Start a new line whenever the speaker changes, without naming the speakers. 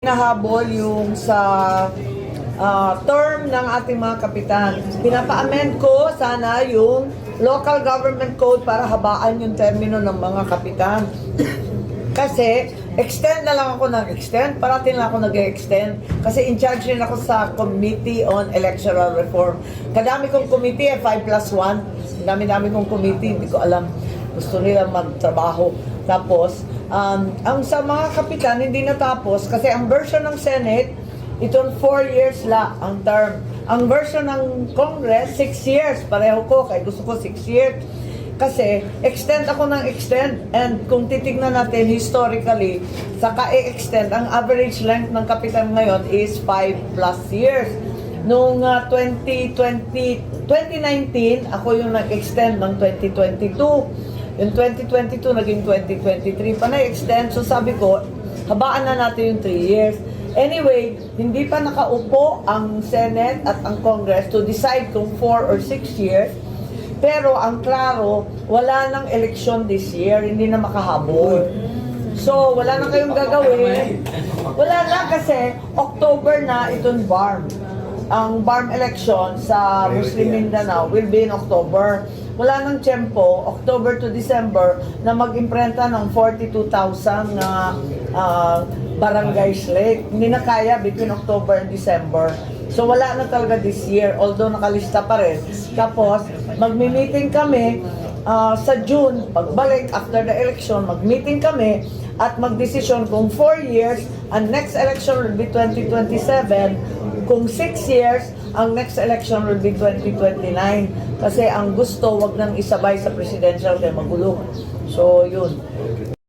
Nahabol yung sa term ng ating mga kapitan. Pinapa-amend ko sana yung local government code para habaan yung termino ng mga kapitan. Kasi extend na lang ako ng extend, parating lang ako nag-extend. Kasi in charge rin ako sa Committee on Electoral Reform. Kadami kong committee, 5+1. Dami-dami kong committee, hindi ko alam. Gusto nila magtrabaho. Tapos, ang sa mga kapitan, hindi natapos kasi ang version ng Senate, itong 4 years la ang term. Ang version ng Congress, 6 years. Pareho ko, kaya gusto ko 6 years. Kasi, extend ako ng extend. And kung titignan natin historically, sa ka-extend, ang average length ng kapitan ngayon is 5+ years. Noong 2019, ako yung nag-extend ng 2022. Yung 2022, naging 2023 pa na-extend. So sabi ko, habaan na natin yung 3 years. Anyway, hindi pa nakaupo ang Senate at ang Congress to decide kung 4 or 6 years. Pero ang klaro, wala nang eleksyon this year, hindi na makahabol. So, wala na kayong gagawin. Wala na kasi October na itong BARM. Ang BARM election sa Muslim Mindanao will be in October. Wala nang tiyempo, October to December, na mag-imprenta ng 42,000 na barangay slate. Hindi na kaya between October and December. So wala na talaga this year, although nakalista pa rin. Tapos, magmi-meeting kami sa June, pagbalik after the election, mag-meeting kami at magdesisyon kung 4 years, ang next election will be 2027. Kung 6 years, ang next election will be 2029. Kasi ang gusto, wag nang isabay sa presidential kaya magulo. So, yun.